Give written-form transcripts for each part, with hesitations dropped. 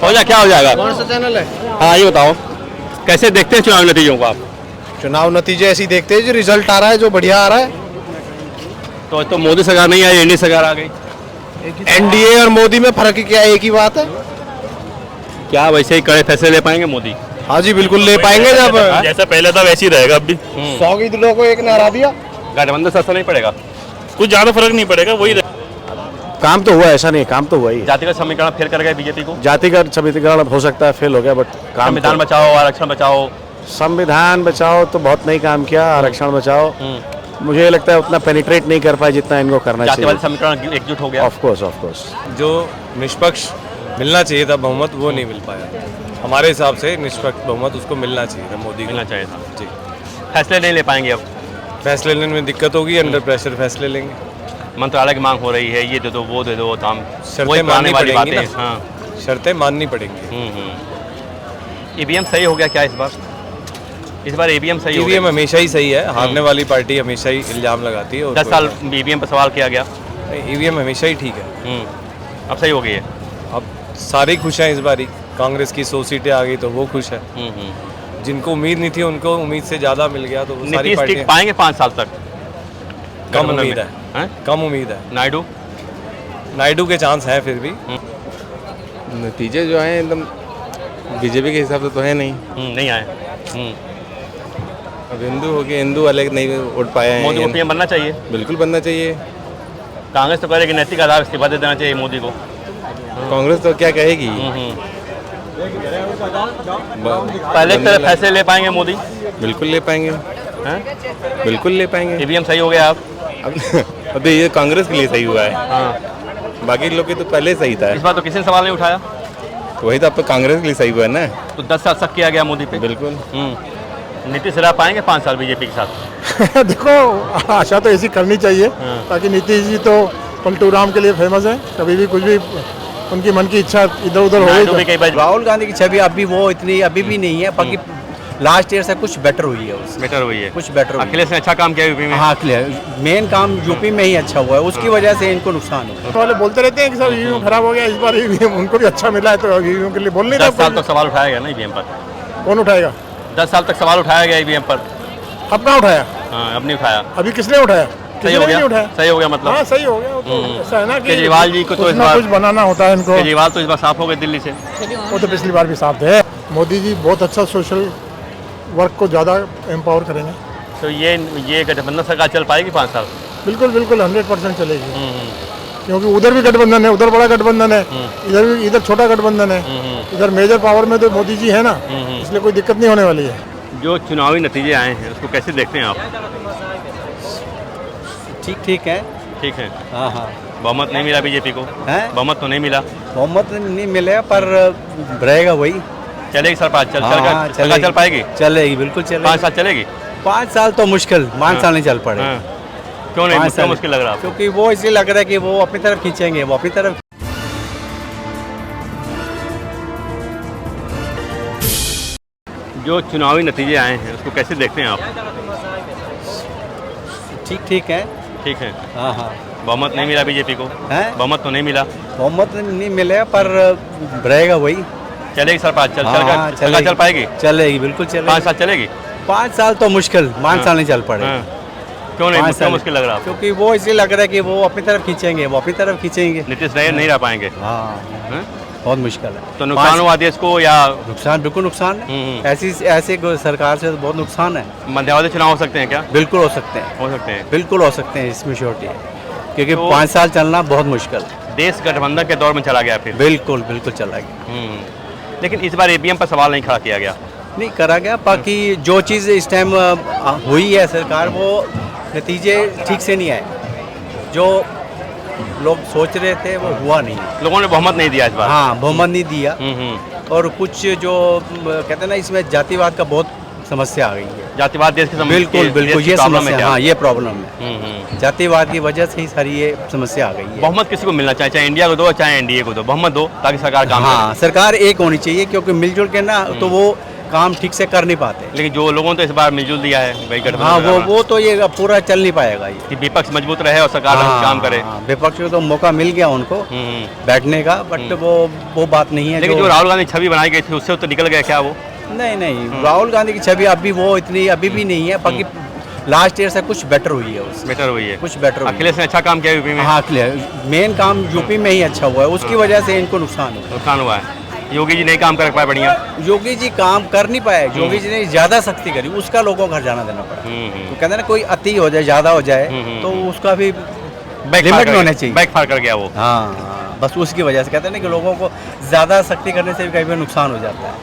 हो जाए क्या हो जाएगा? कौन सा चैनल है? हाँ ये बताओ, कैसे देखते हैं चुनाव नतीजों को आप? चुनाव नतीजे ऐसे ही देखते हैं जो रिजल्ट आ रहा है, जो बढ़िया आ रहा है। तो मोदी सरकार नहीं आई, एनडीए सरकार आ गई। एनडीए और मोदी में फर्क ही क्या है? एक ही बात है। क्या वैसे ही कड़े फैसले ले पाएंगे मोदी? हाँ जी बिल्कुल ले पाएंगे। जब जैसा पहले था वैसे ही रहेगा अब भी। 100 के दिलों को एक ने हरा दिया। गठबंधन से असर नहीं पड़ेगा? कुछ ज्यादा फर्क नहीं पड़ेगा, वही काम तो हुआ, ऐसा नहीं, काम तो हुआ ही। जातिगत समीकरण फेल कर गए बीजेपी को। जातिगत समीकरण हो सकता है फेल हो गया, बट काम संविधान बचाओ, आरक्षण बचाओ। संविधान बचाओ तो बहुत नहीं काम किया, आरक्षण बचाओ मुझे लगता है उतना पेनिट्रेट नहीं कर पाए जितना इनको करना चाहिए। जातिवादी समीकरण एकजुट हो गया। ऑफ कोर्स जो निष्पक्ष मिलना चाहिए था बहुमत, वो नहीं मिल पाया। हमारे हिसाब से निष्पक्ष बहुमत उसको मिलना चाहिए था, मोदी को मिलना चाहिए था जी। फैसले नहीं ले पाएंगे अब? फैसले लेने में दिक्कत होगी, अंडर प्रेशर फैसले लेंगे। मंत्रालय की मांग हो रही है, ये दे दो वो दे दो, तो हम शर्तें माननी पड़ेंगी ना। हाँ शर्तें माननी पड़ेंगी। ईवीएम सही हो गया क्या इस बार? इस बार ईवीएम सही हो ईवीएम गया? हमेशा ही सही है, हारने वाली पार्टी हमेशा ही इल्जाम लगाती है। 10 साल ईवीएम पर सवाल किया गया। ईवीएम हमेशा ही ठीक है। अब सही हो गई है। अब सारे खुश हैं इस बारी। कांग्रेस की 100 सीटें आ गई तो वो खुश है। जिनको उम्मीद नहीं थी उनको उम्मीद से ज्यादा मिल गया, तो वो सारी नीतीश पार्टियां टिक पाएंगे 5 साल तक? कम उम्मीद है, हैं? कम उम्मीद है। नायडू के चांस है फिर भी। नतीजे जो हैं एकदम बीजेपी के हिसाब से तो है नहीं। नहीं आए। अब हिंदू हो गए, हिंदू वाले नहीं वोट पाए हैं। मोदी को पीएम बनना चाहिए। बिल्कुल बनना चाहिए। कांग्रेस तो कह रही है कि नैतिक आधार इस्तीफा दे देना चाहिए मोदी को। कांग्रेस तो क्या कहेगी? पहले की तरह फैसले ले पाएंगे मोदी? बिल्कुल ले पाएंगे। हैं? बिल्कुल ले पाएंगे। ईवीएम सही हो गया अब? अब ये कांग्रेस के लिए सही हुआ है, हाँ। बाकी लोग के तो पहले सही था। इस बार तो किसी ने सवाल नहीं उठाया। वही तो आपको कांग्रेस के लिए सही हुआ है ना। तो 10 साल शक किया गया मोदी पे। बिल्कुल। नीतीश रह पाएंगे 5 साल बीजेपी के साथ? देखो आशा तो ऐसी करनी चाहिए, ताकि नीतीश जी तो पलटू राम के लिए फेमस है। कभी भी कुछ भी उनकी मन की इच्छा इधर उधर हो गई। राहुल गांधी की छवि अभी वो इतनी अभी भी नहीं है, बाकी लास्ट ईयर से कुछ बेटर हुई है उससे। बेटर हुई है, कुछ बेटर हुई है। अखिलेश ने अच्छा काम किया यूपी में। हाँ मेन काम यूपी में ही अच्छा हुआ है, उसकी वजह से इनको नुकसान हुआ। वाले बोलते रहते हैं कि सब ईवीएम खराब हो गया, इस बार ईवीएम उनको भी अच्छा मिला है तो ईवीएम के लिए बोल नहीं 10 साल रहा। तक सवाल उठाया गया ना ईवीएम पर। कौन उठाएगा? 10 साल तक सवाल उठाया गया ईवीएम पर। अब कहाँ उठाया? हाँ अब नहीं उठाया। अभी किसने उठाया? सही हो गया, उठाया। सही हो गया मतलब। हाँ सही हो गया। वो तो ऐसा है ना कि केजरीवाल जी को तो कुछ इस ना बार कुछ बनाना होता है इनको। केजरीवाल तो इस बार साफ हो गए दिल्ली से। वो तो पिछली बार भी साफ थे। मोदी जी बहुत अच्छा सोशल वर्क को ज़्यादा एम्पावर करेंगे। तो ये गठबंधन सरकार चल पाएगी 5 साल? बिल्कुल 100% चलेगी। क्योंकि उधर भी गठबंधन है, उधर बड़ा गठबंधन है, इधर छोटा गठबंधन है। इधर मेजर पावर में तो मोदी जी है ना, इसलिए कोई दिक्कत नहीं होने वाली है। जो चुनावी नतीजे आए हैं उसको कैसे देखते हैं आप? ठीक है। ठीक है। हाँ बहुमत नहीं मिला बीजेपी को? बहुमत तो नहीं मिला। बहुमत नहीं मिले पर रहेगा वही। चलेगी सरकार? चल पाएगी? चलेगी, बिल्कुल चलेगी। 5 साल चलेगी? 5 साल तो मुश्किल, 5 साल नहीं चल पड़ेगा। क्यों नहीं? क्यों मुश्किल लग रहा है? क्योंकि वो इसलिए लग रहा है कि वो अपनी तरफ खींचेंगे, वो अपनी तरफ। जो चुनावी नतीजे आए हैं उसको कैसे देखते हैं आप? ठीक है। ठीक है। हाँ बहुमत नहीं मिला बीजेपी को? बहुमत तो नहीं मिला। बहुमत नहीं मिले पर रहेगा वही। चलेगी सरकार? चल पाएगी? चलेगी, बिल्कुल चलेगी। 5 साल चलेगी? 5 साल तो मुश्किल, 5 साल नहीं चल पड़ेगा। क्यों नहीं? मुश्किल लग रहा है? क्योंकि वो इसलिए लग रहा है कि वो अपनी तरफ खींचेंगे, वो अपनी तरफ खींचेंगे। नीतीश नहीं रह पाएंगे? हाँ बहुत मुश्किल है। तो नुकसान हुआ देश को या? नुकसान, बिल्कुल नुकसान है। ऐसी सरकार से तो बहुत नुकसान है। मध्यावधि चुनाव हो सकते हैं क्या? बिल्कुल हो सकते हैं, बिल्कुल हो सकते हैं, इसमें श्योरिटी है। क्योंकि 5 साल चलना बहुत मुश्किल है। देश गठबंधन के दौर में चला गया फिर? बिल्कुल चला गया। लेकिन इस बार ईवीएम पर सवाल नहीं खड़ा किया गया? नहीं करा गया। बाकी जो चीज़ इस टाइम हुई है सरकार, वो नतीजे ठीक से नहीं आए। जो लोग सोच रहे थे वो हुआ नहीं। लोगों ने बहुमत नहीं दिया इस बार? हाँ बहुमत नहीं दिया। और कुछ जो कहते हैं ना, इसमें जातिवाद का बहुत समस्या आ गई है। जातिवाद देश की समस्या? बिल्कुल ये समस्या है। हाँ ये प्रॉब्लम है। जातिवाद की वजह से ही सारी ये समस्या आ गई है। बहुमत किसी को मिलना चाहिए, चाहे इंडिया को दो चाहे एनडीए को दो, बहुमत दो ताकि सरकार काम करे। हाँ सरकार एक होनी चाहिए, क्योंकि मिलजुल के ना तो वो काम ठीक से कर नहीं पाते। लेकिन जो लोगों ने तो इस बार मिलजुल दिया है भाई गठबंधन हाँ, लगाना। वो तो ये पूरा चल नहीं पाएगा ये। कि विपक्ष मजबूत रहे और सरकार काम करे। हाँ, विपक्ष को तो मौका मिल गया उनको बैठने का, बट वो बात नहीं है। लेकिन जो राहुल गांधी छवि बनाई गई थी उससे तो निकल गया क्या वो? नहीं, राहुल गांधी की छवि अभी वो इतनी अभी भी नहीं है, बाकी लास्ट ईयर से कुछ बेटर हुई है उससे। बेटर हुई है, कुछ बेटर हुई है। अखिलेश ने अच्छा काम किया यूपी में। हाँ, मेन काम यूपी में ही अच्छा हुआ है, उसकी वजह से इनको नुकसान हुआ है। योगी जी नहीं काम कर पाए बढ़िया। योगी जी काम कर नहीं पाए, योगी जी ने ज्यादा सख्ती करी, उसका लोगों को घर जाना देना पड़ा। तो कहते हैं ना, कोई अति हो जाए, ज्यादा हो जाए तो उसका भी लिमिट में होना चाहिए। बैकफायर कर गया वो। हाँ, बस उसकी वजह से कहते हैं ना कि लोगों को ज्यादा सख्ती करने से भी कई बार नुकसान हो जाता है।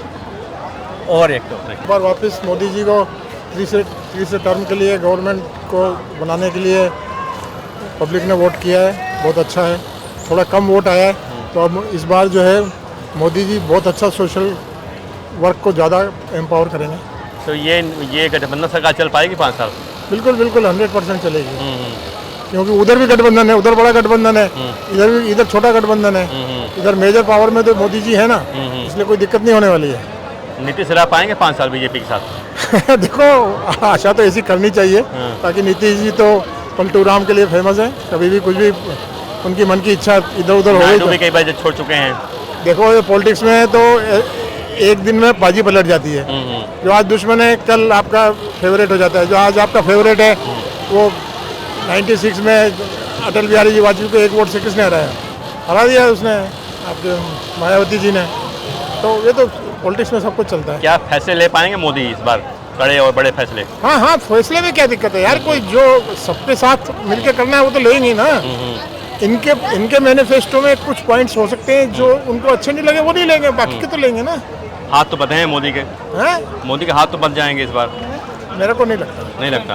और एक बार वापस मोदी जी को तीसरे टर्म के लिए गवर्नमेंट को बनाने के लिए पब्लिक ने वोट किया है, बहुत अच्छा है। थोड़ा कम वोट आया है, तो अब इस बार जो है मोदी जी बहुत अच्छा सोशल वर्क को ज़्यादा एम्पावर करेंगे। तो ये गठबंधन सरकार चल पाएगी 5 साल? बिल्कुल 100% चलेगी, क्योंकि उधर भी गठबंधन है, उधर बड़ा गठबंधन है, इधर छोटा गठबंधन है। इधर मेजर पावर में तो मोदी जी है ना, इसलिए कोई दिक्कत नहीं होने वाली है। नीतीश रह पाएंगे 5 साल बीजेपी के साथ? देखो, आशा तो ऐसी करनी चाहिए, ताकि नीतीश जी तो पलटू राम के लिए फेमस है, कभी भी कुछ भी उनकी मन की इच्छा इधर उधर हो भी कई बार छोड़ चुके हैं। देखो, ये पॉलिटिक्स में तो एक दिन में बाजी पलट जाती है। जो आज दुश्मन है कल आपका फेवरेट हो जाता है। जो आज आपका फेवरेट है वो 96 में अटल बिहारी जी वाजपेयी को 1 वोट से किसने हरा दिया उसने, आपके मायावती जी ने। तो ये तो पॉलिटिक्स में सब कुछ चलता है। क्या फैसले ले पाएंगे मोदी इस बार, बड़े और बड़े फैसले? हाँ, फैसले में क्या दिक्कत है यार, कोई जो सबके साथ मिलकर करना है वो तो लेंगे ना। इनके मैनिफेस्टो में कुछ पॉइंट्स हो सकते हैं जो उनको अच्छे नहीं लगे, वो नहीं लेंगे, बाकी के तो लेंगे ना। हाथ तो बंधे हैं मोदी के। मोदी के हाथ तो बंध जाएंगे इस बार? मेरे को नहीं लगता। नहीं लगता?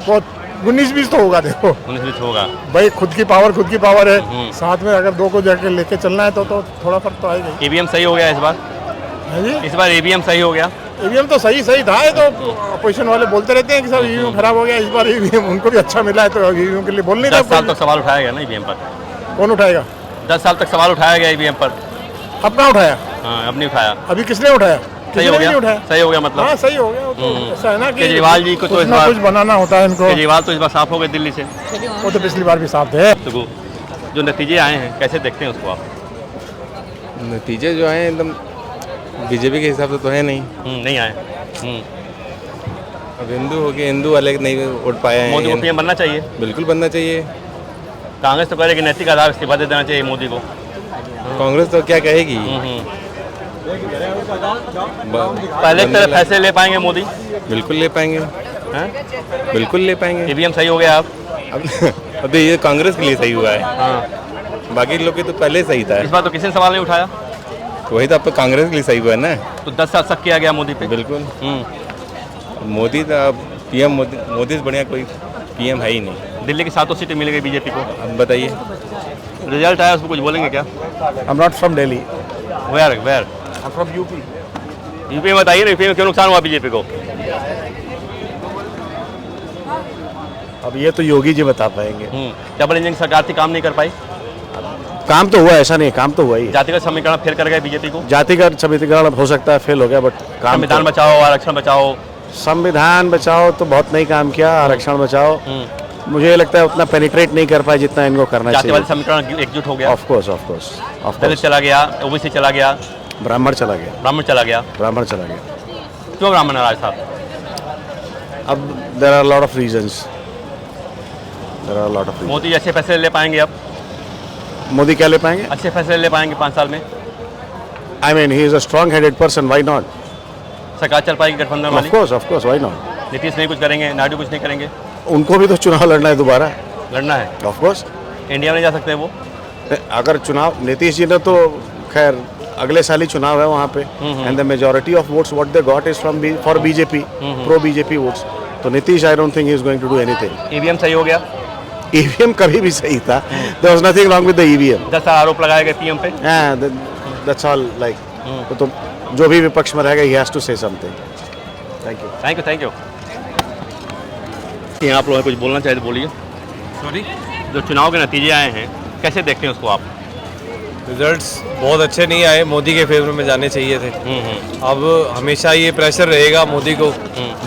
बहुत 19-20 तो होगा। देखो 19-20 होगा भाई, खुद की पावर है, साथ में अगर 2 को जाकर लेके चलना है तो थोड़ा फर्क तो आएगा। ईवीएम सही हो गया इस बार? इस बार ईवीएम सही हो गया? ईवीएम तो सही था। ये तो अपोजिशन वाले बोलते रहते हैं कि सब ईवीएम खराब हो गया। इस बार ईवीएम उनको भी अच्छा मिला है, तो ईवीएम के लिए बोल नहीं 10 साल तक सवाल उठाया गया ना ईवीएम पर। कौन उठाएगा? 10 साल तक सवाल उठाया गया ईवीएम पर। अब कहाँ उठाया? हाँ, अब नहीं उठाया। अभी किसने उठाया? सही हो गया? सही हो गया मतलब? हाँ, सही हो गया। वो तो ऐसा है ना कि केजरीवाल जी को तो इस बार कुछ बनाना होता है इनको। केजरीवाल तो इस बार साफ हो गए दिल्ली से। वो तो पिछली बार भी साफ थे। तो जो नतीजे आए हैं कैसे देखते हैं उसको आप? नतीजे जो आए एकदम बीजेपी के हिसाब से तो है नहीं। नहीं आए। अब हिंदू हो गए, हिंदू वाले नहीं वोट पाए हैं। मोदी को पीएम बनना चाहिए? बिल्कुल बनना चाहिए। कांग्रेस तो कह रही है कि नैतिक आधार इस्तीफा दे देना चाहिए मोदी को। कांग्रेस तो क्या कहेगी? पहले की तरह फैसले ले पाएंगे मोदी? बिल्कुल ले पाएंगे। बिल्कुल ले पाएंगे। ईवीएम सही हो गया अब ये कांग्रेस के लिए सही हुआ है, बाकी लोग के तो पहले सही था। इस बार तो किसी ने सवाल नहीं उठाया। वही तो अब तो कांग्रेस के लिए सही हुआ है ना। तो 10 साल शक किया गया मोदी पे। बिल्कुल। मोदी तो अब पीएम मोदी से बढ़िया कोई पीएम है ही नहीं। दिल्ली की 7 सीटें मिल गई बीजेपी को। अब बताइए, रिजल्ट आया, उसको कुछ बोलेंगे क्या? I'm not from Delhi. Where I'm from UP. UP में बताइए ना, यूपी में क्यों नुकसान हुआ बीजेपी को? अब ये तो योगी जी बता पाएंगे। डबल इंजन सरकार थी, काम नहीं कर पाई। काम तो हुआ, ऐसा नहीं, काम तो हुआ ही। जातिगत समीकरण फेल कर गए बीजेपी को। जातिगत समीकरण हो सकता है फेल हो गया, बट संविधान बचाओ, आरक्षण बचाओ। संविधान बचाओ तो बहुत नहीं काम किया, आरक्षण बचाओ मुझे लगता है उतना पेनिट्रेट नहीं कर पाए जितना इनको करना चाहिए। जातिवादी समीकरण एकजुट हो गया। ऑफ कोर्स दलित चला गया, ओबीसी चला गया, ब्राह्मण चला गया। ब्राह्मण चला गया। क्यों ब्राह्मण नाराज साहब? अब there are lot of reasons. Modi अच्छे फैसले ले पाएंगे अब? मोदी क्या ले पाएंगे? अच्छे फैसले ले पाएंगे 5 साल में? I mean he is a strong headed person, why not? सरकार चल पाएगी गठबंधन वाली? Of course why not? Nitish नहीं कुछ करेंगे, नायडू कुछ नहीं करेंगे? उनको भी तो चुनाव लड़ना है, दोबारा लड़ना है। Of course. इंडिया में नहीं जा सकते वो? अगर चुनाव, नीतीश जी ने तो खैर अगले साल ही चुनाव है वहाँ पे, and the majority of votes what they got is from for BJP, pro BJP votes. तो Nitish I don't think he is going to do anything. EVM सही हो गया? ईवीएम कभी भी सही था, there was nothing wrong with the EVM. 10 साल आरोप लगाए गए पीएम पे। दैट्स ऑल लाइक, तो जो भी विपक्ष में रहेगा ही has to say something. Thank you. आप लोग कुछ बोलना चाहे तो बोलिए। सॉरी, जो चुनाव के नतीजे आए हैं कैसे देखते हैं उसको आप? रिजल्ट्स बहुत अच्छे नहीं आए, मोदी के फेवर में जाने चाहिए थे। अब हमेशा ये प्रेशर रहेगा मोदी को,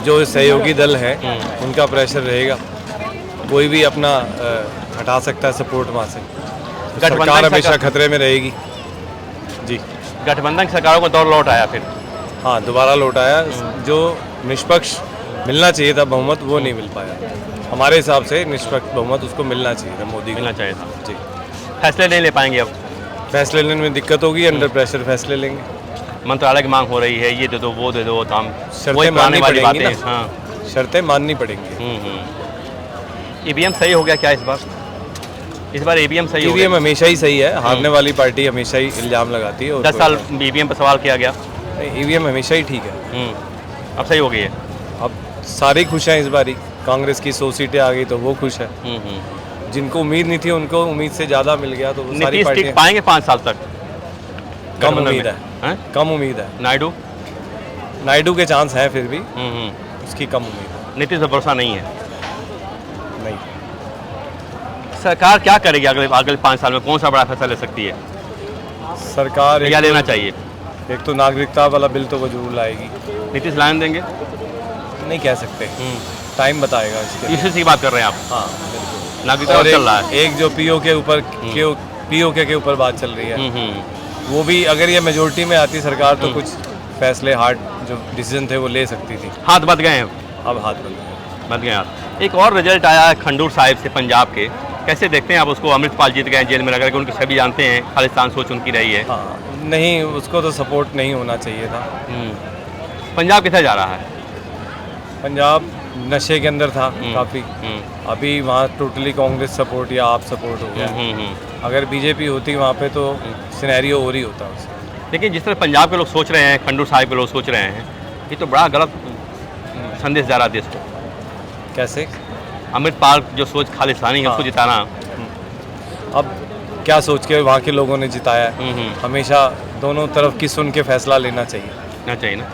जो सहयोगी दल हैं उनका प्रेशर रहेगा, कोई भी अपना हटा सकता है सपोर्ट वहाँ से। सरकार हमेशा खतरे में रहेगी। जी, गठबंधन की सरकारों को दौर लौट आया फिर। हाँ, दोबारा लौट आया। जो निष्पक्ष मिलना चाहिए था बहुमत, वो नहीं मिल पाया। हमारे हिसाब से निष्पक्ष बहुमत उसको मिलना चाहिए था, मोदी को मिलना चाहिए था। जी, फैसले नहीं ले पाएंगे अब, फैसले लेने में दिक्कत होगी, अंडर प्रेशर फैसले लेंगे। मंत्रालय की मांग हो रही है, ये दे दो वो दे दो, तो हम शर्तें वही पुरानी माननी वाली पड़ेंगी बातें। ना। हाँ, शर्तें माननी पड़ेंगी। ईवीएम सही हो गया क्या इस बार? इस बार ईवीएम सही हो गया? ईवीएम हमेशा ही सही है, हारने वाली पार्टी हमेशा ही इल्जाम लगाती है। और 10 साल ईवीएम पर सवाल किया गया। ईवीएम हमेशा ही ठीक है। अब सही हो गई है। अब सारे खुश हैं इस बारी, कांग्रेस की 100 सीटें आ गई तो वो खुश है। जिनको उम्मीद नहीं थी उनको उम्मीद से ज़्यादा मिल गया, तो वो सारी नीतीश पार्टियां टिक पाएंगे 5 साल तक? कम गठबंधन उम्मीद में? है, हैं? कम उम्मीद है। नायडू के चांस हैं, फिर भी उसकी कम उम्मीद है। नीतीश पर भरोसा नहीं है। नहीं, सरकार क्या करेगी अगले 5 साल में? कौन सा बड़ा फैसला ले सकती है सरकार या लेना चाहिए? एक तो नागरिकता वाला बिल तो वो जरूर लाएगी। नीतीश लाइन देंगे? नहीं कह सकते, टाइम बताएगा इसके लिए। इसी की बात कर रहे हैं आप? हाँ बिल्कुल। नागरिकता और चल रहा है। एक जो पीओके के ऊपर बात चल रही है, वो भी अगर ये मेजोरिटी में आती सरकार तो कुछ फैसले हार्ड जो डिसीजन थे वो ले सकती थी। हाथ बच गए हैं, अब हाथ बंद गए। बच गए हाथ। एक और रिजल्ट आया है खंडूर साहिब से, पंजाब के। कैसे देखते हैं आप उसको? अमृतपाल जीत गए जेल में, लगा कि उनकी छवि जानते हैं, खालिस्तान सोच उनकी रही है। हाँ, नहीं, उसको तो सपोर्ट नहीं होना चाहिए था। पंजाब किधर जा रहा है? पंजाब नशे के अंदर था काफ़ी। अभी वहाँ टोटली कांग्रेस सपोर्ट या आप सपोर्ट हो गया। अगर बीजेपी होती वहाँ पे तो सिनेरियो और ही होता उससे। लेकिन जिस तरह पंजाब के लोग सोच रहे हैं, खंडूर साहिब के लोग सोच रहे हैं, ये तो बड़ा गलत संदेश जा रहा है देश को। कैसे? अमृतपाल जो सोच खालिस्तानी है, उसको जिताना। अब क्या सोच के वहाँ के लोगों ने जिताया है? हमेशा दोनों तरफ की सुन के फैसला लेना चाहिए। ना चाहिए ना।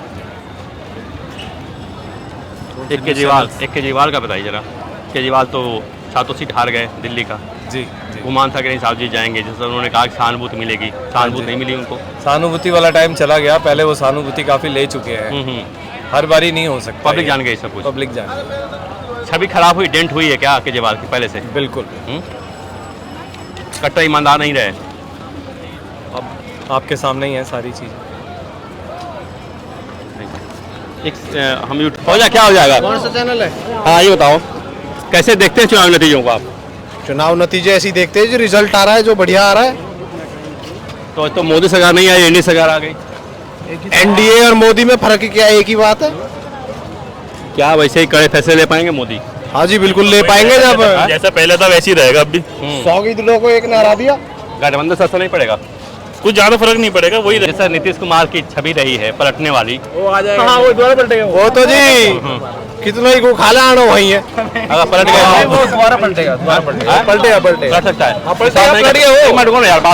एक केजरीवाल का बताइए जरा। केजरीवाल तो 7 सीट हार गए दिल्ली का। जी, गुमान था कि नहीं साहब जी जाएंगे, जैसे उन्होंने कहा कि सहानुभूति मिलेगी, सहानुभूति नहीं मिली उनको। सहानुभूति वाला टाइम चला गया, पहले वो सहानुभूति काफ़ी ले चुके हैं। हर बारी नहीं हो सकता। पब्लिक जान गई सब कुछ। पब्लिक जान गई। छवि खराब हुई, डेंट हुई है क्या केजरीवाल की पहले से? बिल्कुल। कट्टर ईमानदार नहीं रहे। अब आपके सामने ही है सारी चीज़ें। हम हो जाए क्या हो जाएगा? कौन सा चैनल है? हाँ ये बताओ, कैसे देखते हैं चुनाव नतीजों को आप? चुनाव नतीजे ऐसी देखते हैं जो रिजल्ट आ रहा है, जो बढ़िया आ रहा है। तो मोदी सरकार नहीं आई, एनडीए सरकार आ गई। एनडीए और मोदी में फर्क क्या है? एक ही बात है। क्या वैसे ही कड़े फैसले ले पाएंगे मोदी? हाँ जी, बिल्कुल ले पाएंगे। जब जैसा पहले था वैसे ही रहेगा अब भी। 100 के दिलों को एक ने हरा दिया। गठबंधन से असर नहीं पड़ेगा? कुछ ज़्यादा फर्क नहीं पड़ेगा, वही रहेगा। जैसा नीतीश कुमार की छवि रही है पलटने वाली, वो आ जाएगा। हाँ, वो दोबारा पलटेगा। वो तो जी कितना ही को खाला आना वही है। अगर पलट गया वो दोबारा पलटेगा। पलटेगा पलटेगा। पलट सकता है। पलटेगा, पलट गया वो। एक मिनट रुको ना यार, बात